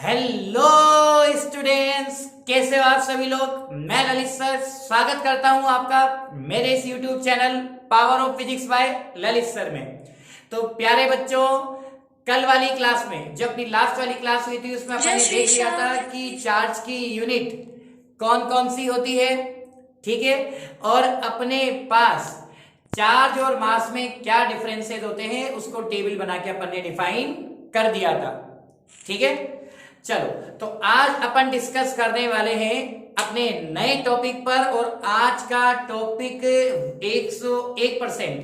Hello students, कैसे हो आप सभी लोग। मैं ललित सर स्वागत करता हूं आपका मेरे इस YouTube channel power of physics bye Lalit sir में। तो प्यारे बच्चों, कल वाली क्लास में जो अपनी लास्ट वाली क्लास हुई थी उसमें अपन ने देख लिया था कि चार्ज की यूनिट कौन कौन सी होती है, ठीक है, और अपने पास चार्ज और मास में क्या डिफरेंसेस होते हैं उसको टेबल बना के अपन ने डिफाइन कर दिया था, ठीक है। चलो, तो आज अपन डिस्कस करने वाले हैं अपने नए टॉपिक पर, और आज का topic 101%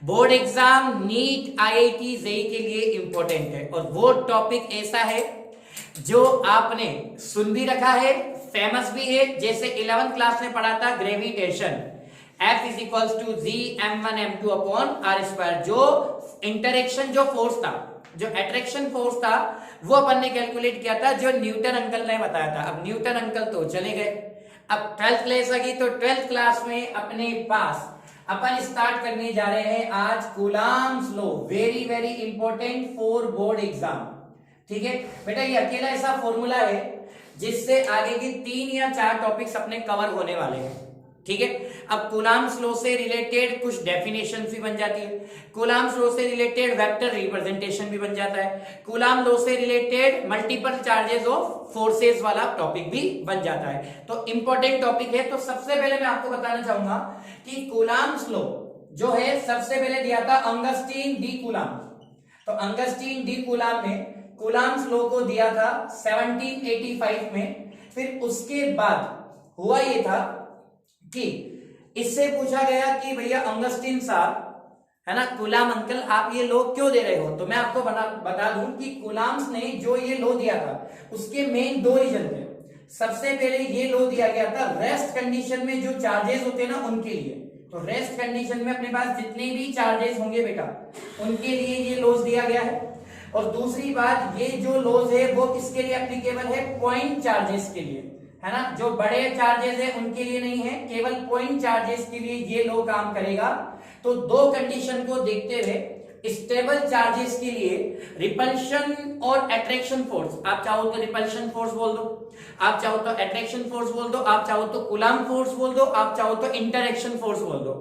board exam NEET IIT JEE के लिए इंपॉर्टेंट है। और वो टॉपिक ऐसा है जो आपने सुन भी रखा है, फेमस भी है, जैसे 11th क्लास में पढ़ा था gravitation, F is equals to G m1 m2 upon r square. जो इंटरेक्शन जो फोर्स था, जो अट्रैक्शन फोर्स था, वो अपन ने कैलकुलेट किया था, जो न्यूटन अंकल ने बताया था। अब न्यूटन अंकल तो चले गए, अब 12th क्लास आ गई, तो 12th क्लास में अपने पास अपन स्टार्ट करने जा रहे हैं आज Coulomb's law, very very important for board exam, ठीक है बेटा। ये अकेला ऐसा फॉर्मूला है जिससे आगे की 3 या 4 टॉपिक्स अपने कवर होने वाले हैं, ठीक है। अब कूलम्ब्स लॉ से रिलेटेड कुछ डेफिनेशन भी बन जाती है, कूलम्ब्स लॉ से रिलेटेड वेक्टर रिप्रेजेंटेशन भी बन जाता है, कूलम्ब लॉ से related multiple charges of forces वाला टॉपिक भी बन जाता है। तो इंपॉर्टेंट टॉपिक है। तो सबसे पहले मैं आपको बताना चाहूंगा कि कूलम्ब्स लॉ जो है सबसे पहले दिया था ऑगस्टीन डी कूलम्ब। तो ऑगस्टीन डी कूलम्ब ने कूलम्ब्स लॉ को दिया था 1785 में। फिर उसके बाद हुआ ये था कि इससे पूछा गया कि भैया ऑगस्टीन साहब, है ना, कूलम्ब अंकल आप ये लॉ क्यों दे रहे हो। तो मैं आपको बता दूं कि कूलम्ब्स ने जो ये लॉ दिया था उसके मेन 2 रीजन थे। सबसे पहले ये लॉ दिया गया था रेस्ट कंडीशन में जो चार्जेस होते हैं ना उनके लिए। तो रेस्ट कंडीशन में अपने पास जितने भी चार्जेस होंगे बेटा उनके लिए ये लॉज दिया गया है। और दूसरी बात, ये जो लॉज है वो किसके लिए एप्लीकेबल है, पॉइंट चार्जेस के लिए, है ना। जो बड़े चार्जेस है उनके लिए नहीं है, केवल पॉइंट चार्जेस के लिए ये लॉ काम करेगा। तो 2 कंडीशन को देखते हुए स्टेबल चार्जेस के लिए रिपल्शन और अट्रैक्शन फोर्स, आप चाहो तो रिपल्शन फोर्स बोल दो, आप चाहो तो अट्रैक्शन फोर्स बोल दो, आप चाहो तो कूलम्ब फोर्स बोल दो, आप चाहो तो इंटरैक्शन फोर्स बोल दो।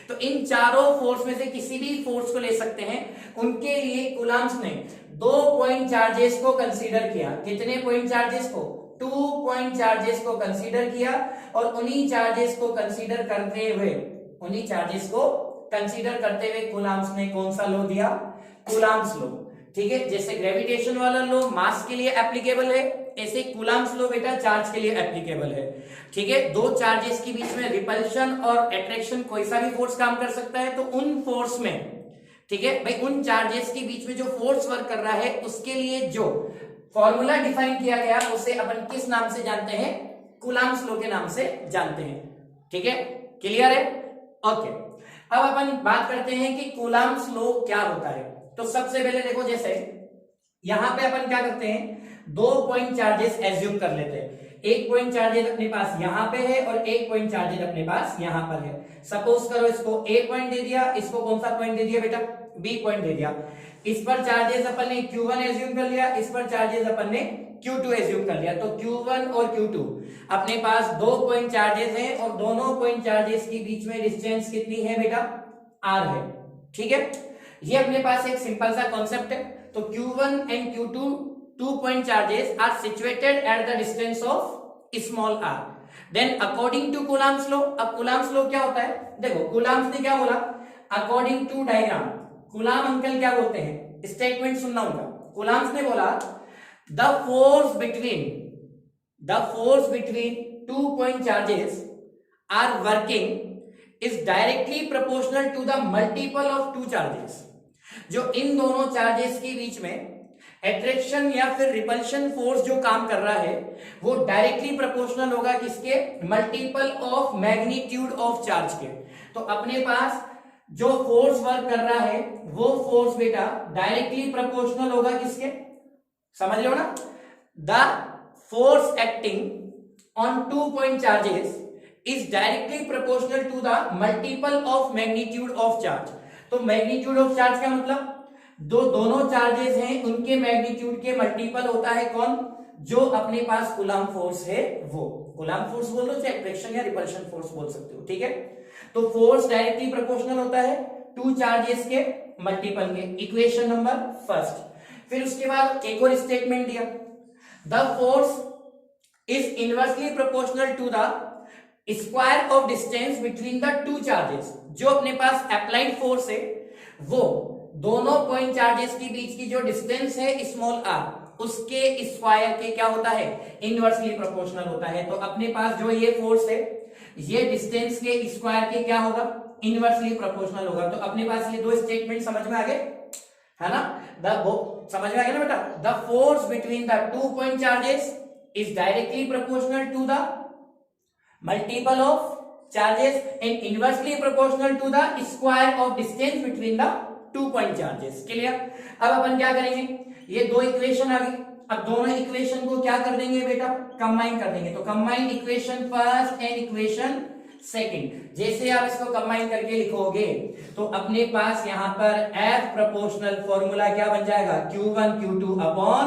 तो इन चारों फोर्स में से किसी भी फोर्स को ले सकते हैं। उनके लिए कूलम्ब्स ने 2 पॉइंट चार्जेस को कंसीडर किया। कितने पॉइंट चार्जेस को, 2 पॉइंट चार्जेस को कंसीडर किया। और उन्हीं चार्जेस को कंसीडर करते हुए कूलम्ब्स ने कौन सा लॉ दिया, कूलम्ब्स लॉ, ठीक है। जैसे ग्रेविटेशन वाला लॉ मास के लिए एप्लीकेबल है, ऐसे कूलम्ब्स लॉ बेटा चार्ज के लिए एप्लीकेबल है, ठीक है। 2 चार्जेस के बीच में रिपल्शन और अट्रैक्शन कोई सा भी फोर्स काम कर सकता है। तो उन फोर्स में, ठीक है भाई, उन चार्जेस के बीच में जो फोर्स वर्क कर रहा है उसके लिए जो फॉर्मूला डिफाइन किया गया उसे अपन किस नाम से जानते हैं, कूलम्ब्स लॉ के नाम से जानते हैं, ठीक है। क्लियर है, ओके। अब अपन बात करते हैं कि कूलम्ब्स लॉ क्या होता है। तो सबसे पहले देखो, जैसे यहां पे अपन क्या करते हैं, 2 पॉइंट चार्जेस एज्यूम कर लेते हैं। एक पॉइंट चार्जेस अपने पास यहां पे है और एक पॉइंट चार्जेस अपने पास यहां पर है। सपोज करो इसको A पॉइंट दे दिया, इसको कौन सा पॉइंट दे दिया बेटा, B पॉइंट दे दिया। इस पर चार्जेस अपन ने Q1 एज्यूम कर लिया, इस पर चार्जेस अपन ने Q2 एज्यूम कर लिया। तो Q1 और Q2 अपने पास 2 पॉइंट चार्जेस हैं और दोनों पॉइंट चार्जेस के बीच में डिस्टेंस कितनी है बेटा, R है, ठीक है। ये अपने पास एक सिंपल सा कॉन्सेप्ट है। तो Q1 and Q2 2 point charges are situated at the distance of small r। Then according to Coulomb's law, अब कूलम्ब्स लॉ क्या होता है, देखो कूलम्ब्स ने क्या बोला, according to diagram. Coulomb uncle क्या बोलते हैं, स्टेटमेंट सुनना उनका। कूलम्ब्स ने बोला the force between 2 point charges are working is directly proportional to the multiple of 2 charges. जो इन दोनों चार्जेस के बीच में अट्रैक्शन या फिर रिपल्शन फोर्स जो काम कर रहा है वो डायरेक्टली प्रोपोर्शनल होगा किसके, multiple of magnitude of charge के। तो अपने पास जो फोर्स वर्क कर रहा है वो फोर्स बेटा डायरेक्टली प्रोपोर्शनल होगा किसके, समझ लो ना। The force acting on 2 point charges is directly proportional to the multiple of magnitude of charge. तो मैग्नीट्यूड ऑफ चार्ज का मतलब दोनों चार्जेस हैं उनके मैग्नीट्यूड के मल्टीपल होता है कौन, जो अपने पास कूलम्ब फोर्स है वो। कूलम्ब फोर्स बोल लो, चाहे अट्रैक्शन या रिपल्शन फोर्स बोल सकते हो, ठीक है। तो फोर्स डायरेक्टली प्रोपोर्शनल होता है टू चार्जेस के मल्टीपल के, इक्वेशन नंबर फर्स्ट। फिर उसके बाद एक और स्टेटमेंट दिया, the force is inversely proportional to the square of distance between the two charges. जो अपने पास अप्लाइड फोर्स है वो दोनों पॉइंट चार्जेस के बीच की जो डिस्टेंस है स्मॉल आर, उसके स्क्वायर के क्या होता है, इनवर्सली प्रोपोर्शनल होता है। तो अपने पास जो ये फोर्स है ये डिस्टेंस के स्क्वायर के क्या होगा, इनवर्सली प्रोपोर्शनल होगा। तो अपने पास ये दो स्टेटमेंट समझ में आ गए, है ना। समझ में आ गया ना बेटा, the force between the two point charges is directly proportional to the multiple of charges and inversely proportional to the square of distance between the two point charges. Clear. अब अपन क्या करेंगे, ये दो इक्वेशन आ गई, अब दोनों इक्वेशन को क्या कर देंगे बेटा, कंबाइन कर देंगे। तो combined equation first and equation second, जैसे आप इसको कंबाइन करके लिखोगे तो अपने पास यहां पर F प्रोपोर्शनल फॉर्मूला क्या बन जाएगा, Q1 Q2 upon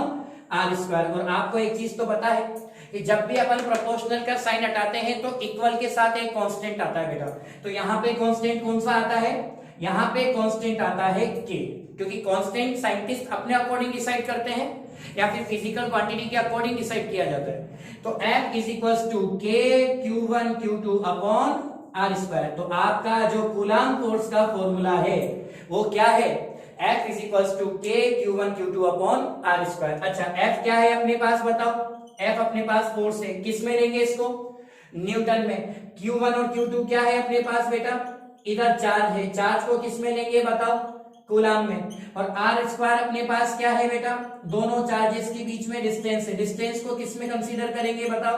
r square. और आपको एक चीज तो पता है कि जब भी अपन प्रोपोर्शनल का साइन हटाते हैं तो इक्वल के साथ एक कांस्टेंट आता है बेटा। तो यहाँ पे कांस्टेंट कौन सा आता है, यहाँ पे कांस्टेंट आता है K, क्योंकि कांस्टेंट साइंटिस्ट अपने अकॉर्डिंग डिसाइड करते हैं या फिर फिजिकल क्वांटिटी के अकॉर्डिंग डिसाइड किया जाता है। तो F is equals to K Q1 Q2 upon r square. तो आपका जो कूलम्ब फोर्स का फॉर्मूला है वो क्या है, F is equals to K Q1 Q2 upon r square. अच्छा F क्या है अपने पास बताओ, F अपने पास फोर्स है, किस में लेंगे इसको, न्यूटन में। Q1 और Q2 क्या है अपने पास बेटा, इधर चार्ज है, चार्ज को किस में लेंगे बताओ, कूलम्ब में। और आर स्क्वायर अपने पास क्या है बेटा, दोनों चार्जेस के बीच में डिस्टेंस है, डिस्टेंस को किस में कंसीडर करेंगे बताओ,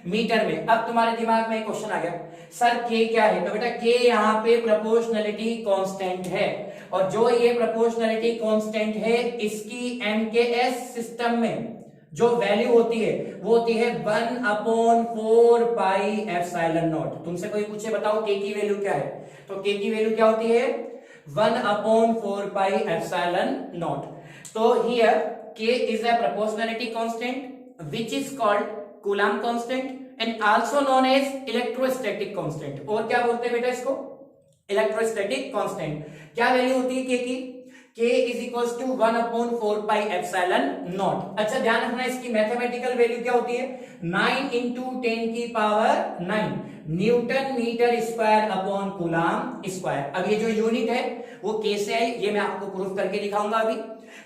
मीटर में। अब तुम्हारे दिमाग में एक क्वेश्चन आ गया, सर K क्या है, तो बेटा K यहाँ पे प्रोपोर्शनलिटी कांस्टेंट है, और जो ये प्रोपोर्शनलिटी कांस्टेंट है इसकी MKS सिस्टम में जो वैल्यू होती है वो होती है 1/4 पाई एप्सिलॉन नॉट। तुमसे कोई पूछे बताओ K की वैल्यू क्या है, तो K की वैल्यू क्या होती है 1/4 पाई एप्सिलॉन नॉट। तो here K is a proportionality constant which is called Coulomb constant and also known as electrostatic constant। और क्या बोलते हैं बेटा इसको, इलेक्ट्रोस्टैटिक कांस्टेंट। क्या वैल्यू होती है K की, K is equals to 1/4 pi epsilon naught. अच्छा ध्यान रखना इसकी मैथमेटिकल वैल्यू क्या होती है, 9 into 10 की power 9 newton metre square upon coulomb square. अब ये जो यूनिट है वो K से आई, ये मैं आपको प्रूफ करके दिखाऊंगा अभी।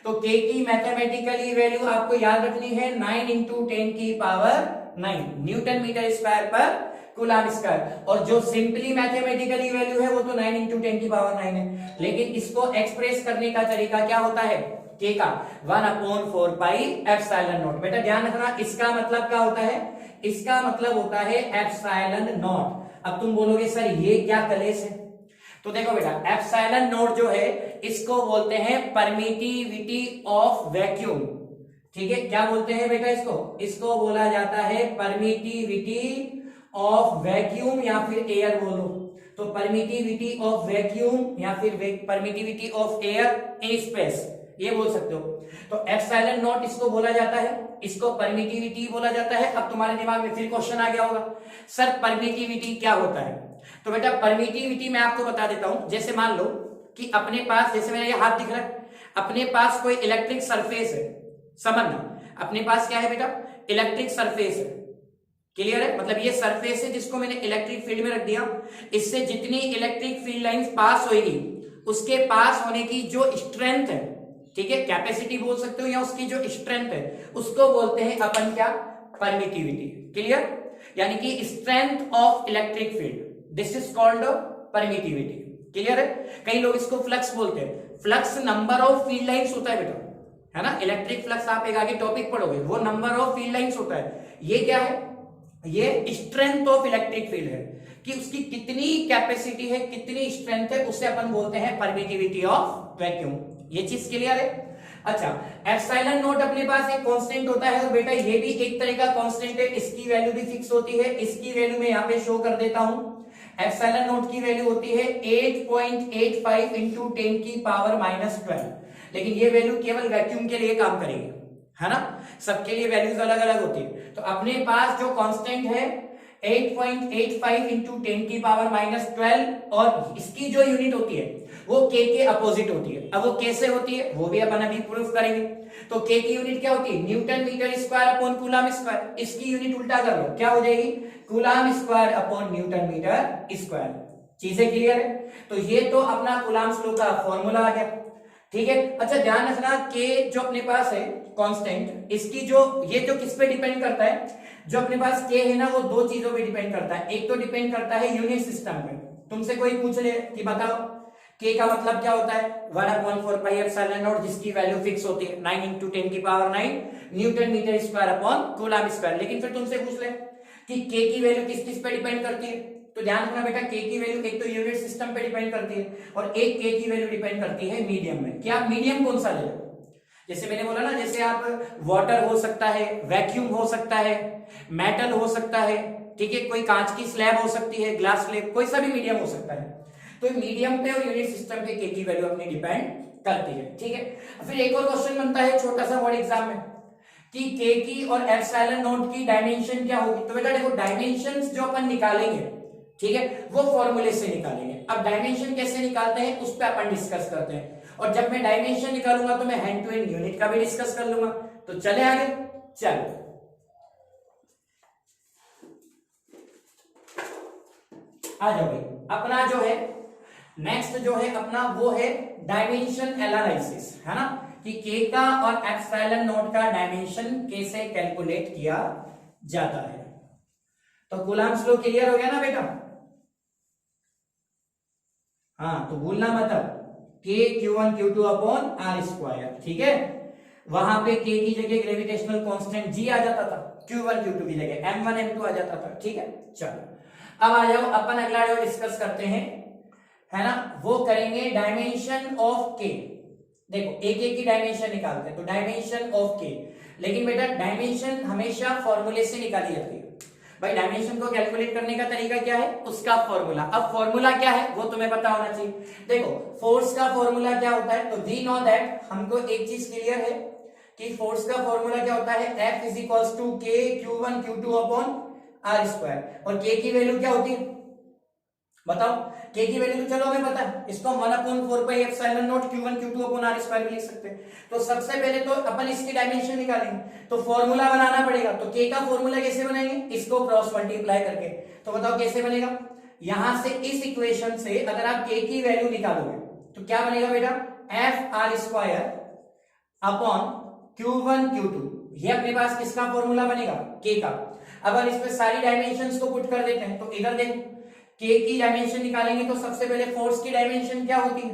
तो K की मैथमेटिकली वैल्यू आपको याद रखनी है 9 into 10 की पावर 9 न्यूटन मीटर स्क्वायर पर कूलम्ब स्क्वायर। और जो सिंपली मैथमेटिकली वैल्यू है वो तो 9 into 10 की पावर 9 है, लेकिन इसको एक्सप्रेस करने का तरीका क्या होता है, K का 1/4 पाई एप्सिलॉन नॉट। बेटा ध्यान रखना इसका मतलब क्या होता है, इसका मतलब होता है एप्सिलॉन नॉट। अब तुम बोलोगे सर ये क्या कलेश है, तो देखो बेटा एप्सिलॉन नॉट जो है इसको बोलते हैं परमिटिविटी ऑफ वैक्यूम। ठीक है, क्या बोलते हैं बेटा इसको बोला जाता है परमिटिविटी ऑफ वैक्यूम या फिर एयर बोलो, तो परमिटिविटी ऑफ वैक्यूम या फिर permittivity of air in space ये बोल सकते हो। तो एप्सिलॉन नॉट इसको बोला जाता है, इसको परमिटिविटी बोला जाता है। अब तुम्हारे दिमाग में फिर क्वेश्चन आ गया होगा, सर परमिटिविटी क्या होता है, तो बेटा परमिटिविटी मैं आपको बता देता हूं। जैसे मान लो कि अपने पास, जैसे मेरा ये हाथ दिख रहा है, अपने पास कोई इलेक्ट्रिक सरफेस है, समझना अपने पास क्या है बेटा, इलेक्ट्रिक सरफेस है। क्लियर है, मतलब ये सरफेस है जिसको मैंने इलेक्ट्रिक फील्ड में रख दिया, इससे जितनी इलेक्ट्रिक फील्ड लाइंस पास होगी उसके पास होने की जो स्ट्रेंथ है, ठीक है, कैपेसिटी बोल सकते हो या उसकी जो स्ट्रेंथ है उसको बोलते हैं अपन क्या, परमिटिविटी। क्लियर, यानी कि strength of electric field, this is called permittivity. Clear है, कई लोग इसको फ्लक्स बोलते हैं। Flux number of field lines होता है बेटा, है ना, इलेक्ट्रिक फ्लक्स आप एक आगे टॉपिक पढ़ोगे, वो नंबर ऑफ फील्ड लाइंस होता है। ये क्या है, ये स्ट्रेंथ ऑफ इलेक्ट्रिक फील्ड है कि उसकी कितनी कैपेसिटी है, कितनी स्ट्रेंथ है, उसे अपन बोलते हैं परमिटिविटी ऑफ वैक्यूम। ये चीज क्लियर है। अच्छा एप्सिलॉन नॉट अपने पास एक कांस्टेंट होता है, और बेटा ये भी एक तरह का कांस्टेंट है, इसकी वैल्यू भी फिक्स होती है। इसकी वैल्यू मैं यहाँ पे शो कर देता हूं, एप्सिलॉन नॉट की वैल्यू होती है 8.85 into 10 की पावर -12, लेकिन ये वैल्यू केवल वैक्यूम के लिए काम करेगी। है ना, सबके लिए वैल्यूज अलग अलग होती है। तो अपने पास जो कांस्टेंट है 8.85 इंटू 10 की पावर माइनस 12 और इसकी जो यूनिट होती है वो k के अपोजिट होती है। अब वो कैसे होती है वो भी अपन अभी प्रूफ करेंगे। तो k की यूनिट क्या होती है, newton metre square upon coulomb square. इसकी यूनिट उल्टा कर लो, क्या हो जाएगी, coulomb square upon newton metre square. चीजें क्लियर है। तो ये तो अपना कूलम्स लॉ का फॉर्मूला आ गया, ठीक है। अच्छा ध्यान रखना k जो अपने पास है कांस्टेंट, इसकी जो ये जो किस पे डिपेंड करता है, जो अपने पास k है ना वो दो चीजों पे डिपेंड करता है। एक तो डिपेंड करता है यूनिट सिस्टम पे। तुमसे कोई पूछ ले कि बताओ k का मतलब क्या होता है, 1/4 पाई एप्सिलॉन नॉट, जिसकी वैल्यू फिक्स होती है 9 इंटू 10 की power 9 newton metre square upon coulomb square. लेकिन फिर तुमसे पूछ ले कि k की वैल्यू किस किस पे डिपेंड करती है, तो ध्यान रखना बेटा k की वैल्यू एक तो यूनिट सिस्टम पे डिपेंड करती है और एक k की वैल्यू डिपेंड करती है मीडियम में। क्या मीडियम कौन सा ले लो, जैसे मैंने बोला ना, जैसे आप वाटर हो सकता है, वैक्यूम हो सकता है, मेटल हो सकता है, ठीक है, कोई कांच की स्लैब हो सकती है, ग्लास स्लैब, कोई सा भी मीडियम हो सकता है। तो मीडियम पे और यूनिट सिस्टम पे k की वैल्यू अपनी डिपेंड करती है, ठीक है। फिर एक और क्वेश्चन बनता है छोटा सा बोर्ड एग्जाम में कि k की और एप्सिलॉन नॉट की डायमेंशन क्या होगी। तो बेटा देखो डायमेंशंस जो अपन निकालेंगे, ठीक है, वो फॉर्मूले से निकालेंगे। अब डायमेंशन कैसे निकालते हैं उस पर अपन डिस्कस करते हैं, और जब मैं डायमेंशन निकालूंगा तो मैं हैंड टू हैंड यूनिट का भी डिस्कस कर लूंगा। तो चले आगे, चलो आ जाओ भाई। अपना जो है नेक्स्ट जो है अपना वो है डायमेंशन एनालिसिस, है ना, कि k का और एप्सिलॉन नॉट का डायमेंशन कैसे कैलकुलेट किया जाता है। तो कूलम्स लॉ क्लियर हो गया ना बेटा, हाँ, तो भूलना मत k q1 q2 upon r square, ठीक है। वहां पे k की जगह ग्रेविटेशनल कांस्टेंट g आ जाता था, q1 q2 की जगह m1 m2 आ जाता था, ठीक है। चलो अब आ जाओ, अपन अगला जो डिस्कस करते हैं, है ना, वो करेंगे डायमेंशन ऑफ k। देखो एक एक की डायमेंशन निकालते हैं, तो डायमेंशन ऑफ k, लेकिन बेटा डायमेंशन हमेशा फॉर्मूले से निकाली जाती है। भाई डायमेंशन को कैलकुलेट करने का तरीका क्या है, उसका फॉर्मूला। अब फॉर्मूला क्या है वो तुम्हें पता होना चाहिए। देखो फोर्स का फॉर्मूला क्या होता है, तो वी नो दैट, हमको एक चीज क्लियर है कि फोर्स का फॉर्मूला क्या होता है, F is equals to k q1 q2 upon r square. और k की वैल्यू क्या होती है बताओ, k की वैल्यू तो चलो हमें पता है, इसको 1/4 pi epsilon not q1 q2 upon r square भी लिख सकते हैं। तो सबसे पहले तो अपन इसकी डायमेंशन निकालेंगे, तो फॉर्मूला बनाना पड़ेगा। तो k का फॉर्मूला कैसे बनाएंगे, इसको क्रॉस मल्टीप्लाई करके। तो बताओ कैसे बनेगा, यहां से इस इक्वेशन से अगर आप k की वैल्यू निकालोगे तो क्या बनेगा बेटा, F R square upon q1 q2, ये अपने पास किसका फॉर्मूला बनेगा, k का। अब हम इस पे सारी डायमेंशंस को पुट कर देते हैं, तो इधर देखो k की डायमेंशन निकालेंगे तो सबसे पहले फोर्स की डायमेंशन क्या होती है,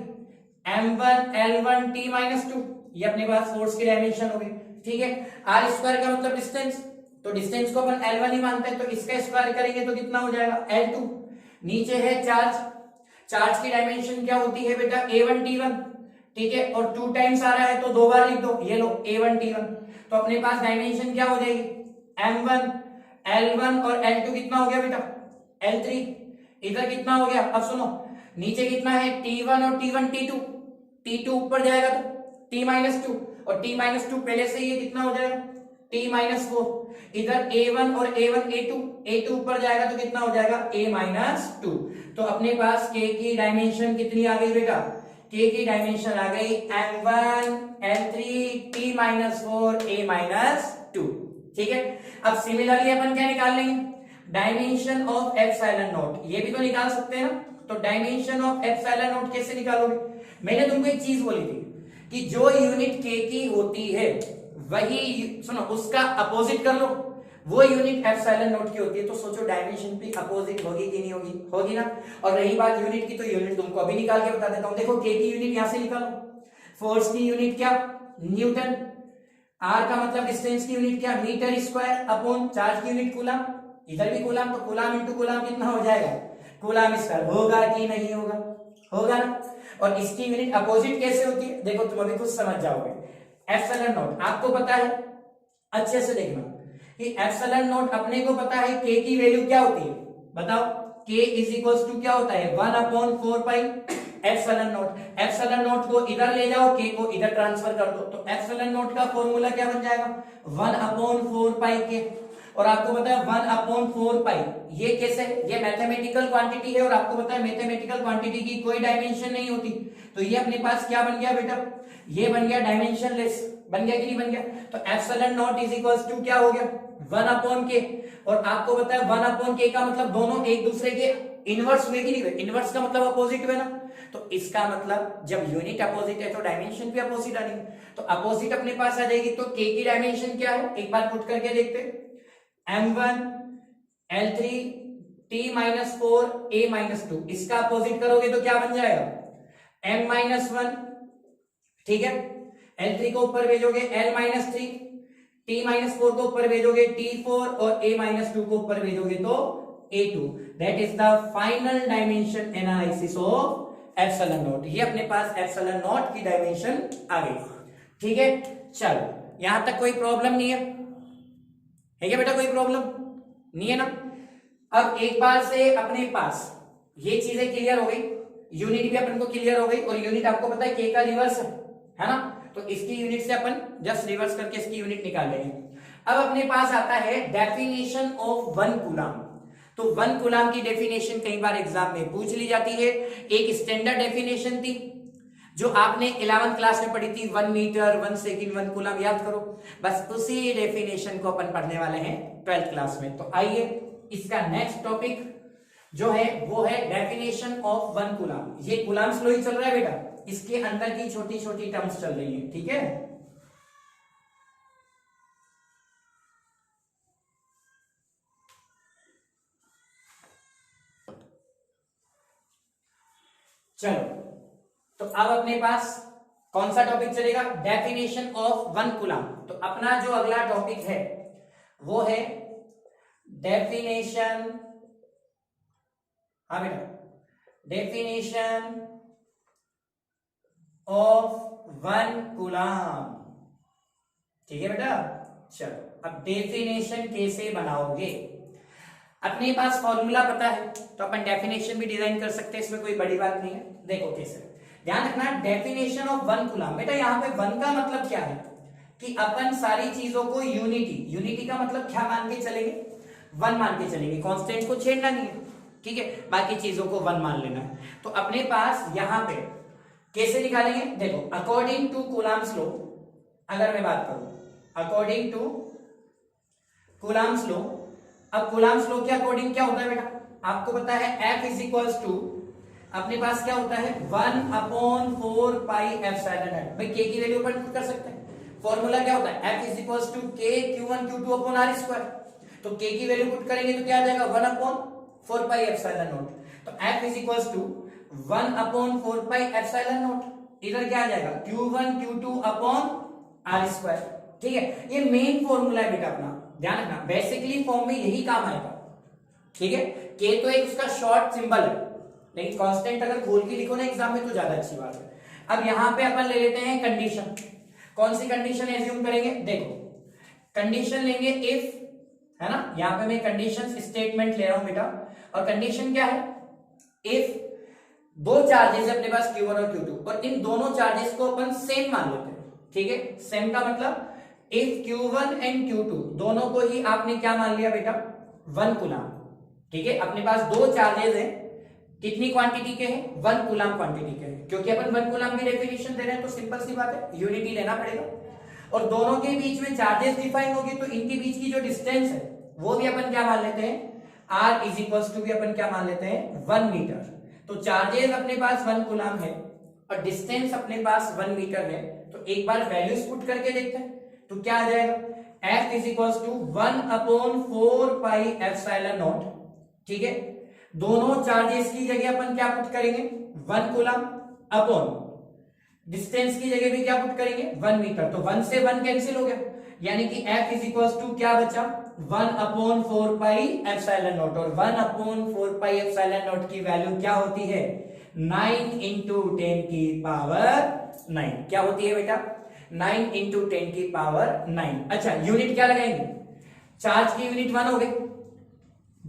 m1 l1 t माइनस 2, ये अपने पास फोर्स की डायमेंशन हो गई, ठीक है। r स्क्वायर का मतलब डिस्टेंस, तो डिस्टेंस को अपन l1 ही मानते हैं, तो इसका स्क्वायर करेंगे तो कितना हो जाएगा l2। नीचे है चार्ज, चार्ज की डायमेंशन क्या होती है बेटा a1 t1, ठीक है, और 2 टाइम्स आ रहा है तो 2 बार लिख दो, ये लो a1 t1। तो अपने पास डायमेंशन क्या हो जाएगी, m1 l1 और l2 कितना हो गया बेटा l3। इधर कितना हो गया, अब सुनो नीचे कितना है t1 और t1 t2, t2 ऊपर जाएगा तो t माइनस 2, और t माइनस 2 पहले से ये कितना हो जाएगा t माइनस 4। इधर a1 और a1 a2 ऊपर जाएगा तो कितना हो जाएगा a माइनस 2। तो अपने पास k की डायमेंशन कितनी आ गई बेटा, k की डायमेंशन आ गई m1 l3 t minus 4 a minus 2, ठीक है। अब सिमिलरली अपन क्या निकाल लेंगे, डायमेंशन ऑफ एप्सिलॉन नॉट, ये भी तो निकाल सकते हैं ना। तो डायमेंशन ऑफ एप्सिलॉन नॉट कैसे निकालोगे, मैंने तुमको एक चीज बोली थी कि जो यूनिट k की होती है वही सुनो उसका अपोजिट कर लो, वो यूनिट एप्सिलॉन नॉट की होती है। तो सोचो डायमेंशन भी अपोजिट होगी कि नहीं होगी, होगी ना। और रही बात यूनिट की, तो यूनिट तुमको अभी निकाल के बता देता हूं। देखो k की यूनिट यहां से निकालो, फोर्स की यूनिट क्या न्यूटन, r का मतलब डिस्टेंस की यूनिट क्या मीटर स्क्वायर अपॉन चार्ज की यूनिट कूलम, इधर भी कूलम, तो कूलम इंटू कूलम कितना हो जाएगा कूलम स्क्वायर, होगा कि नहीं होगा, होगा ना। और इसकी यूनिट अपोजिट कैसे होती है, देखो तुम अभी कुछ समझ जाओगे। एप्सिलॉन नॉट आपको पता है, अच्छे से देखना कि एप्सिलॉन नॉट अपने को पता है k की वैल्यू क्या होती है, बताओ k इज इक्वल्स टू क्या होता है 1/4 pi epsilon not. Epsilon not को इधर ले जाओ, के को इधर ट्रांसफर कर दो, तो एप्सिलॉन नॉट का फॉर्मूला क्या बन जाएगा 1/4 पाई के। और आपको पता है 1/4 पाई ये कैसे, ये मैथमेटिकल क्वांटिटी है और आपको पता है मैथमेटिकल क्वांटिटी की कोई डायमेंशन नहीं होती, तो ये अपने पास क्या बन गया बेटा, ये बन गया डायमेंशनलेस, बन गया कि नहीं बन गया। तो epsilon naught is equals to क्या हो गया 1/k। और आपको पता है 1/k का मतलब दोनों एक दूसरे के इनवर्स हुए कि नहीं हुए, इनवर्स का मतलब अपोजिट हुए ना, तो इसका मतलब जब यूनिट अपोजिट है तो डायमेंशन भी अपोजिट आनी है, तो अपोजिट अपने पास आ जाएगी। तो k की डायमेंशन क्या है, एक बार पुट करके देखते हैं, m1 l3 t-4 a-2, इसका अपोजिट करोगे तो क्या बन जाएगा m-1, ठीक है, l3 को ऊपर भेजोगे l-3, t-4 को ऊपर भेजोगे t4 और a-2 को ऊपर भेजोगे तो a2। That is the final dimension analysis of epsilon not. ये अपने पास एप्सिलॉन नॉट की डायमेंशन आ गई, ठीक है। चलो यहां तक कोई प्रॉब्लम नहीं है क्या बेटा, कोई प्रॉब्लम नहीं है ना। अब एक बार से अपने पास ये चीजें क्लियर हो गई, यूनिट भी अपन को क्लियर हो गई, और यूनिट आपको पता है k का रिवर्स है ना, तो इसकी यूनिट से अपन जस्ट रिवर्स करके इसकी यूनिट निकाल लेंगे। अब अपने पास आता है डेफिनेशन ऑफ 1 कूलम। तो 1 कूलम की डेफिनेशन कई बार एग्जाम में पूछ ली जाती है। एक स्टैंडर्ड डेफिनेशन थी जो आपने 11th क्लास में पढ़ी थी, 1 मीटर 1 सेकेंड 1 कूलम, याद करो। बस उसी डेफिनेशन को अपन पढ़ने वाले हैं 12th क्लास में। तो आइए इसका नेक्स्ट टॉपिक जो है वो है डेफिनेशन ऑफ 1 कूलम। ये कूलम्स लॉ ही चल रहा है बेटा, इसके अंदर की छोटी छोटी टर्म्स चल रही है, ठीक है। चलो तो अब अपने पास कौन सा टॉपिक चलेगा, डेफिनेशन ऑफ 1 कूलम। तो अपना जो अगला टॉपिक है वो है डेफिनेशन, हाँ बेटा, डेफिनेशन ऑफ 1 कूलम, ठीक है बेटा। चलो अब डेफिनेशन कैसे बनाओगे, अपने पास फॉर्मूला पता है तो अपन डेफिनेशन भी डिजाइन कर सकते हैं, इसमें कोई बड़ी बात नहीं है। देखो कैसे, ध्यान रखना डेफिनेशन ऑफ 1 कूलम। बेटा यहाँ पे 1 का मतलब क्या है कि अपन सारी चीजों को यूनिटी का मतलब क्या मान के चलेंगे, 1 मान के चलेंगे, कांस्टेंट को छेड़ना नहीं है, ठीक है, बाकी चीजों को 1 मान लेना है। तो अपने पास यहाँ पे कैसे निकालेंगे, देखो अकॉर्डिंग टू कूलम्स लॉ, अगर मैं बात करूं अकॉर्डिंग टू कूलम्स लॉ, अब कूलम्स लॉ के अकॉर्डिंग क्या होता है बेटा, आपको पता है F इज इक्वल्स टू, अपने पास क्या होता है 1/4 पाई एप्सिलॉन नॉट। भाई k की वैल्यू अपन पुट कर सकते हैं, फॉर्मूला क्या होता है F is equals to k q1 q2 upon r square. तो k की वैल्यू पुट करेंगे तो क्या आ जाएगा 1/4 पाई एप्सिलॉन नॉट। तो F is equals to 1/4 pi epsilon naught, इधर क्या आ जाएगा q1 q2 upon r square, ठीक है। ये मेन फॉर्मूला है बेटा अपना, ध्यान रखना, बेसिकली फॉर्म में यही काम आएगा, ठीक है। k तो एक उसका शॉर्ट सिंबल है, लेकिन कांस्टेंट अगर खोल के लिखो ना एग्जाम में तो ज्यादा अच्छी बात है। अब यहां पे अपन ले लेते हैं कंडीशन, कौन सी कंडीशन एज्यूम करेंगे, देखो कंडीशन लेंगे इफ, है ना, यहां पे मैं कंडीशन स्टेटमेंट ले रहा हूं बेटा, और कंडीशन क्या है, इफ दो चार्जेस है अपने पास Q1 और Q2 और इन दोनों चार्जेस को अपन सेम मान लेते हैं, ठीक है। सेम का मतलब इफ Q1 एंड Q2 दोनों को ही आपने क्या मान लिया बेटा 1 कूलम, ठीक है। अपने पास दो चार्जेस हैं, कितनी क्वांटिटी के हैं 1 कूलम क्वांटिटी के हैं, क्योंकि अपन 1 कूलम की डेफिनेशन दे रहे हैं तो सिंपल सी बात है यूनिटी लेना पड़ेगा। और दोनों के बीच में चार्जेस डिफाइन होगी तो इनके बीच की जो डिस्टेंस है वो भी अपन क्या मान लेते हैं r इज इक्वल्स टू भी अपन क्या मान लेते हैं 1 मीटर। तो चार्जेस अपने पास 1 कूलम है और डिस्टेंस अपने पास 1 मीटर है, तो एक बार वैल्यूज पुट करके देखते हैं तो क्या आ जाएगा F is equals to 1/4 pi epsilon naught, ठीक है। दोनों चार्जेस की जगह अपन क्या पुट करेंगे 1 कूलम अपॉन डिस्टेंस की जगह भी क्या पुट करेंगे 1 मीटर, तो 1 से 1 कैंसिल हो गया, यानी कि F इज इक्वल्स टू क्या बचा 1/4 पाई एप्सिलॉन नॉट, और 1/4 पाई एप्सिलॉन नॉट की वैल्यू क्या होती है 9 इंटू 10 की पावर 9, क्या होती है बेटा 9 इंटू 10 की पावर 9। अच्छा यूनिट क्या लगाएंगे, चार्ज की यूनिट 1 हो गई,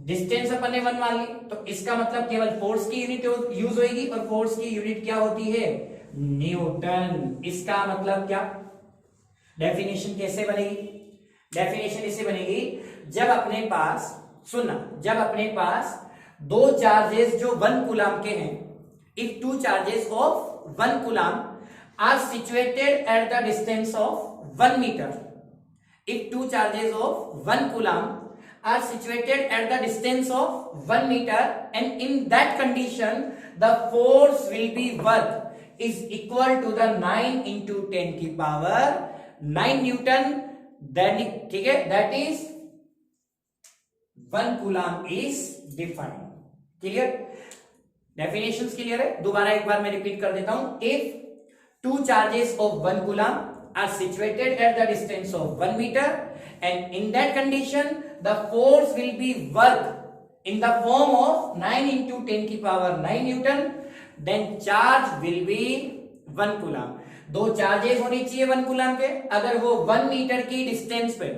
डिस्टेंस अपन ने 1 मान ली, तो इसका मतलब केवल फोर्स की यूनिट यूज होगी, और फोर्स की यूनिट क्या होती है? न्यूटन। इसका मतलब क्या? डेफिनेशन कैसे बनेगी? डेफिनेशन इसे बनेगी, जब अपने पास, सुनना, जब अपने पास दो चार्जेस जो 1 कूलम के हैं, if 2 charges of 1 coulomb are situated at the distance of 1 metre, if 2 charges of 1 coulomb are situated at the distance of 1 meter, and in that condition the force will be work is equal to the 9 into 10 की power 9 Newton, ठीक है, that is 1 coulomb is defined. Clear? Definitions clear है? दोबारा एक बार मैं repeat कर देता हूं. if 2 charges of 1 coulomb are situated at the distance of 1 meter, and in that condition the force will be work in the form of 9 into 10 की power 9 Newton, then charge will be 1 coulomb. दो charges होनी चाहिए 1 coulomb के, अगर वो 1 metre की distance पे,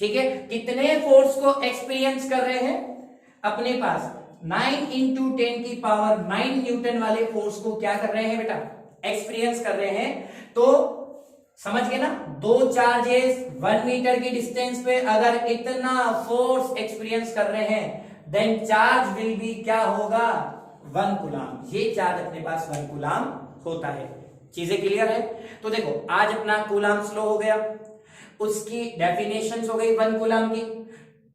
ठीक है, कितने फोर्स को एक्सपीरियंस कर रहे हैं? अपने पास 9 into 10 की पावर 9 न्यूटन वाले फोर्स को क्या कर रहे हैं बेटा? एक्सपीरियंस कर रहे हैं. तो समझ गए ना? दो चार्जेस 1 मीटर की डिस्टेंस पे अगर इतना फोर्स एक्सपीरियंस कर रहे हैं, देन चार्ज विल बी क्या होगा? 1 कूलम. ये चार्ज अपने पास 1 कूलम होता है. चीजें क्लियर है? तो देखो, आज अपना कूलम स्लो हो गया, उसकी डेफिनेशंस हो गई 1 कूलम की,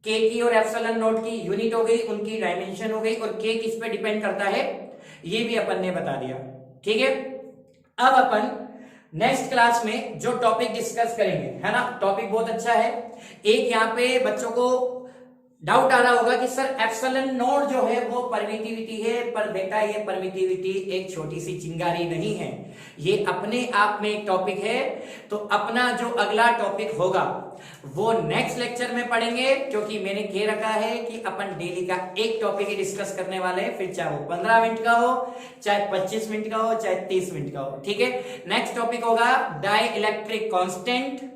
के की और एप्सिलॉन नॉट की यूनिट हो गई, उनकी डायमेंशन हो गई, और के किस पे डिपेंड करता है ये भी अपन ने बता दिया. ठीक है, अब अपन नेक्स्ट क्लास में जो टॉपिक डिस्कस करेंगे, है ना, टॉपिक बहुत अच्छा है. एक यहाँ पे बच्चों को डाउट आ रहा होगा कि सर एप्सिलॉन नॉट जो है वो परमिटिविटी है, पर बेटा ये परमिटिविटी एक छोटी सी चिंगारी नहीं है, ये अपने आप में एक टॉपिक है. तो अपना जो अगला टॉपिक होगा वो नेक्स्ट लेक्चर में पढ़ेंगे, क्योंकि मैंने कह रखा है कि अपन डेली का एक टॉपिक ही डिस्कस करने वाले हैं, फिर चाहे वो 15 मिनट का हो, चाहे 25 मिनट का हो, चाहे 30 मिनट का हो. ठीक है, नेक्स्ट टॉपिक होगा डाई इलेक्ट्रिक कांस्टेंट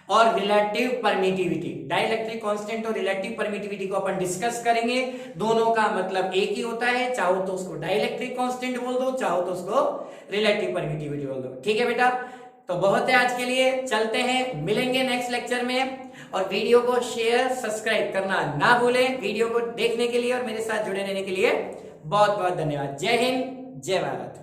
और रिलेटिव परमिटिविटी. डाइलेक्ट्रिक कांस्टेंट और रिलेटिव परमिटिविटी को अपन डिस्कस करेंगे. दोनों का मतलब एक ही होता है, चाहो तो उसको डाइलेक्ट्रिक कांस्टेंट बोल दो, चाहो तो उसको रिलेटिव परमिटिविटी बोल दो. ठीक है बेटा, तो बहुत है आज के लिए, चलते हैं, मिलेंगे नेक्स्ट लेक्चर में. और वीडियो को शेयर सब्सक्राइब करना ना भूलें. वीडियो को देखने के लिए और मेरे साथ जुड़े रहने के लिए बहुत बहुत धन्यवाद. जय हिंद, जय भारत.